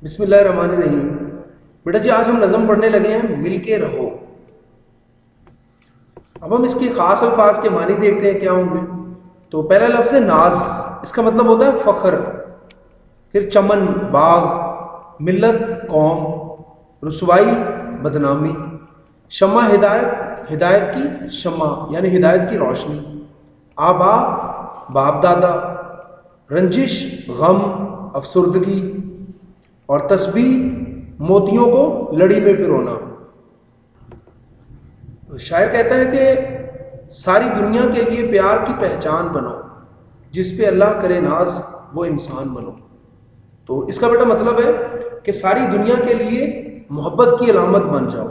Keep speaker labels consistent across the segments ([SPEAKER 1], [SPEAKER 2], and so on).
[SPEAKER 1] بسم اللہ الرحمن الرحیم۔ بیٹا جی آج ہم نظم پڑھنے لگے ہیں مل کے رہو۔ اب ہم اس کے خاص الفاظ کے معنی دیکھتے ہیں کیا ہوں گے۔ تو پہلا لفظ ہے ناز، اس کا مطلب ہوتا ہے فخر۔ پھر چمن باغ، ملت قوم، رسوائی بدنامی، شمع ہدایت، ہدایت کی شمع یعنی ہدایت کی روشنی، آبا باپ دادا، رنجش غم افسردگی، اور تسبیح موتیوں کو لڑی میں پرونا۔ شاعر کہتا ہے کہ ساری دنیا کے لیے پیار کی پہچان بنو، جس پہ اللہ کرے ناز وہ انسان بنو۔ تو اس کا بیٹا مطلب ہے کہ ساری دنیا کے لیے محبت کی علامت بن جاؤ،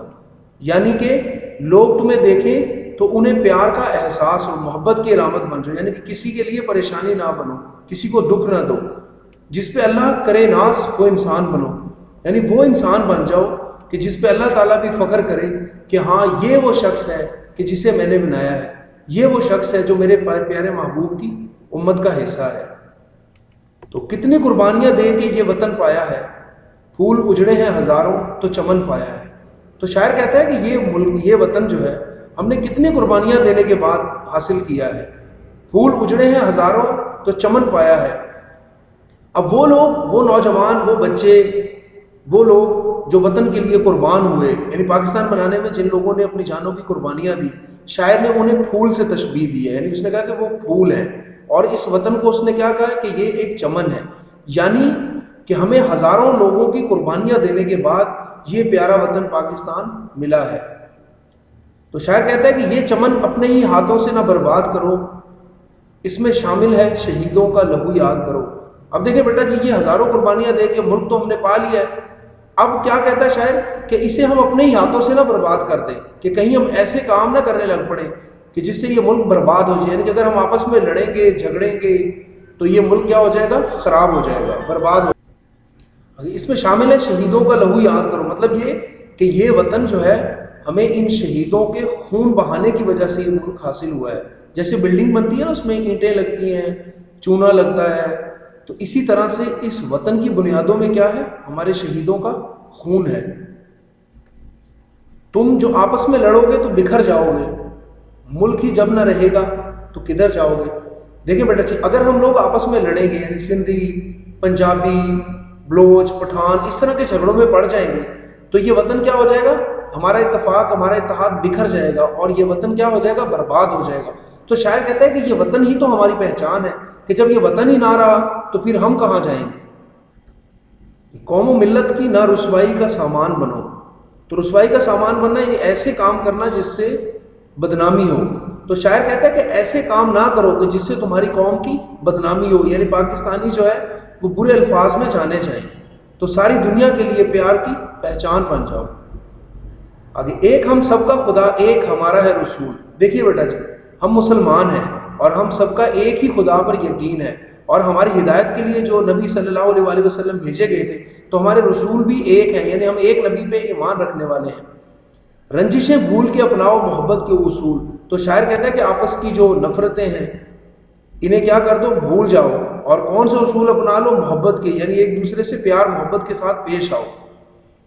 [SPEAKER 1] یعنی کہ لوگ تمہیں دیکھیں تو انہیں پیار کا احساس اور محبت کی علامت بن جاؤ، یعنی کہ کسی کے لیے پریشانی نہ بنو، کسی کو دکھ نہ دو، جس پہ اللہ کرے ناز وہ انسان بنو، یعنی وہ انسان بن جاؤ کہ جس پہ اللہ تعالیٰ بھی فخر کرے کہ ہاں یہ وہ شخص ہے کہ جسے میں نے بنایا ہے، یہ وہ شخص ہے جو میرے پیارے محبوب کی امت کا حصہ ہے۔ تو کتنی قربانیاں دے کے یہ وطن پایا ہے، پھول اجڑے ہیں ہزاروں تو چمن پایا ہے۔ تو شاعر کہتا ہے کہ یہ ملک، یہ وطن جو ہے ہم نے کتنی قربانیاں دینے کے بعد حاصل کیا ہے، پھول اجڑے ہیں ہزاروں تو چمن پایا ہے۔ اب وہ لوگ، وہ نوجوان، وہ بچے، وہ لوگ جو وطن کے لیے قربان ہوئے، یعنی پاکستان بنانے میں جن لوگوں نے اپنی جانوں کی قربانیاں دی، شاعر نے انہیں پھول سے تشبیہ دی ہے، یعنی اس نے کہا کہ وہ پھول ہیں، اور اس وطن کو اس نے کیا کہا کہ یہ ایک چمن ہے، یعنی کہ ہمیں ہزاروں لوگوں کی قربانیاں دینے کے بعد یہ پیارا وطن پاکستان ملا ہے۔ تو شاعر کہتا ہے کہ یہ چمن اپنے ہی ہاتھوں سے نہ برباد کرو، اس میں شامل ہے شہیدوں کا لہو یاد کرو۔ اب دیکھیں بیٹا جی، یہ ہزاروں قربانیاں دے کے ملک تو ہم نے پا لیا ہے، اب کیا کہتا ہے شاعر کہ اسے ہم اپنے ہی ہاتھوں سے نہ برباد کر دیں، کہ کہیں ہم ایسے کام نہ کرنے لگ پڑیں کہ جس سے یہ ملک برباد ہو جائے، یعنی کہ اگر ہم آپس میں لڑیں گے جھگڑیں گے تو یہ ملک کیا ہو جائے گا، خراب ہو جائے گا، برباد ہو جائے گا۔ اس میں شامل ہے شہیدوں کا لہو یاد کرو، مطلب یہ کہ یہ وطن جو ہے ہمیں ان شہیدوں کے خون بہانے کی وجہ سے یہ ملک حاصل ہوا ہے۔ جیسے بلڈنگ بنتی ہے نا، اس میں اینٹیں لگتی ہیں، چونا لگتا ہے، تو اسی طرح سے اس وطن کی بنیادوں میں کیا ہے، ہمارے شہیدوں کا خون ہے۔ تم جو آپس میں لڑو گے تو بکھر جاؤ گے، ملک ہی جب نہ رہے گا تو کدھر جاؤ گے۔ دیکھیں بیٹا جی، اگر ہم لوگ آپس میں لڑیں گے، یعنی سندھی، پنجابی، بلوچ، پٹھان، اس طرح کے جھگڑوں میں پڑ جائیں گے تو یہ وطن کیا ہو جائے گا، ہمارا اتفاق، ہمارا اتحاد بکھر جائے گا، اور یہ وطن کیا ہو جائے گا، برباد ہو جائے گا۔ تو شاعر کہتا ہے کہ یہ وطن ہی تو ہماری پہچان ہے، کہ جب یہ وطن ہی نہ رہا تو پھر ہم کہاں جائیں گے۔ قوم و ملت کی نہ رسوائی کا سامان بنو۔ تو رسوائی کا سامان بننا یعنی ایسے کام کرنا جس سے بدنامی ہو۔ تو شاعر کہتا ہے کہ ایسے کام نہ کرو کہ جس سے تمہاری قوم کی بدنامی ہو، یعنی پاکستانی جو ہے وہ برے الفاظ میں جانے جائیں۔ تو ساری دنیا کے لیے پیار کی پہچان بن جاؤ۔ آگے، ایک ہم سب کا خدا، ایک ہمارا ہے رسول۔ دیکھیے بیٹا جی، ہم مسلمان ہیں اور ہم سب کا ایک ہی خدا پر یقین ہے، اور ہماری ہدایت کے لیے جو نبی صلی اللہ علیہ وآلہ وسلم بھیجے گئے تھے تو ہمارے رسول بھی ایک ہیں، یعنی ہم ایک نبی پہ ایمان رکھنے والے ہیں۔ رنجشیں بھول کے اپناؤ محبت کے اصول۔ تو شاعر کہتا ہے کہ آپس کی جو نفرتیں ہیں انہیں کیا کر دو، بھول جاؤ، اور کون سے اصول اپنا لو، محبت کے، یعنی ایک دوسرے سے پیار محبت کے ساتھ پیش آؤ۔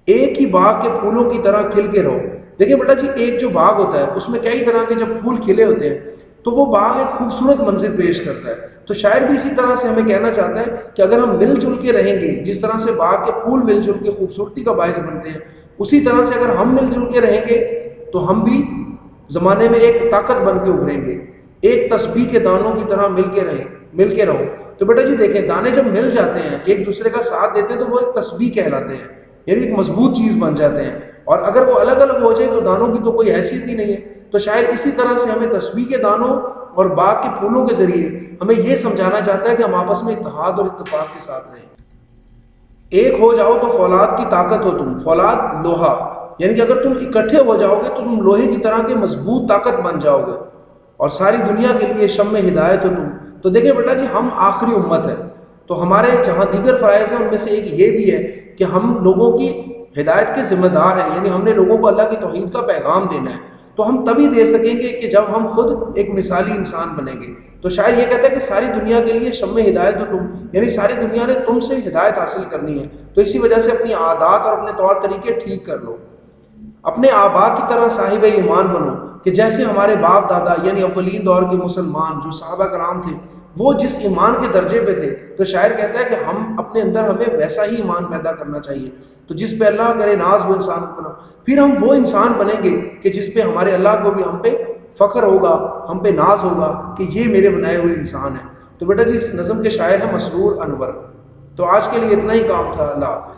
[SPEAKER 1] ایک ہی باغ کے پھولوں کی طرح کھل کے رہو۔ دیکھیں بیٹا جی، ایک جو باغ ہوتا ہے اس میں کئی طرح کے جب پھول کھلے ہوتے ہیں تو وہ باغ ایک خوبصورت منظر پیش کرتا ہے۔ تو شاعر بھی اسی طرح سے ہمیں کہنا چاہتا ہے کہ اگر ہم مل جل کے رہیں گے، جس طرح سے باغ کے پھول مل جل کے خوبصورتی کا باعث بنتے ہیں، اسی طرح سے اگر ہم مل جل کے رہیں گے تو ہم بھی زمانے میں ایک طاقت بن کے ابھریں گے۔ ایک تسبیح کے دانوں کی طرح مل کے رہو۔ تو بیٹا جی دیکھیں، دانے جب مل جاتے ہیں، ایک دوسرے کا ساتھ دیتے ہیں تو وہ ایک تسبیح کہلاتے ہیں، یعنی ایک مضبوط چیز بن جاتے ہیں، اور اگر وہ الگ الگ ہو جائے تو دانوں کی تو کوئی حیثیت ہی نہیں ہے۔ تو شاید اسی طرح سے ہمیں تسبیح کے دانوں اور باغ کے پھولوں کے ذریعے ہمیں یہ سمجھانا چاہتا ہے کہ ہم آپس میں اتحاد اور اتفاق کے ساتھ رہیں۔ ایک ہو جاؤ تو فولاد کی طاقت ہو تم، فولاد لوہا، یعنی کہ اگر تم اکٹھے ہو جاؤ گے تو تم لوہے کی طرح کے مضبوط طاقت بن جاؤ گے، اور ساری دنیا کے لیے شمع ہدایت ہو تم۔ تو دیکھیں بیٹا جی، ہم آخری امت ہے، تو ہمارے جہاں دیگر فرائض ہیں ان میں سے ایک یہ بھی ہے کہ ہم لوگوں کی ہدایت کے ذمہ دار ہیں، یعنی ہم نے لوگوں کو اللہ کی توحید کا پیغام دینا ہے۔ تو ہم تبھی دے سکیں گے کہ جب ہم خود ایک مثالی انسان بنیں گے. تو شاعر یہ کہتا ہے کہ ساری دنیا کے لیے شمع ہدایت تو تم، یعنی ساری دنیا نے تم سے ہدایت حاصل کرنی ہے. تو اسی وجہ سے اپنی عادات اور اپنے طور طریقے ٹھیک کر لو. اپنے آبا کی طرح صاحب ایمان بنو، کہ جیسے ہمارے باپ دادا یعنی اولین دور کے مسلمان جو صحابہ کرام تھے وہ جس ایمان کے درجے پہ تھے، تو شاعر کہتا ہے کہ ہم اپنے اندر ہمیں ویسا ہی ایمان پیدا کرنا چاہیے. تو جس پہ اللہ کرے ناز وہ انسان بنو، پھر ہم وہ انسان بنیں گے کہ جس پہ ہمارے اللہ کو بھی ہم پہ فخر ہوگا، ہم پہ ناز ہوگا کہ یہ میرے بنائے ہوئے انسان ہیں. تو بیٹا جی اس نظم کے شاعر ہیں مسرور انور. تو آج کے لیے اتنا ہی کام تھا. اللہ حافظ.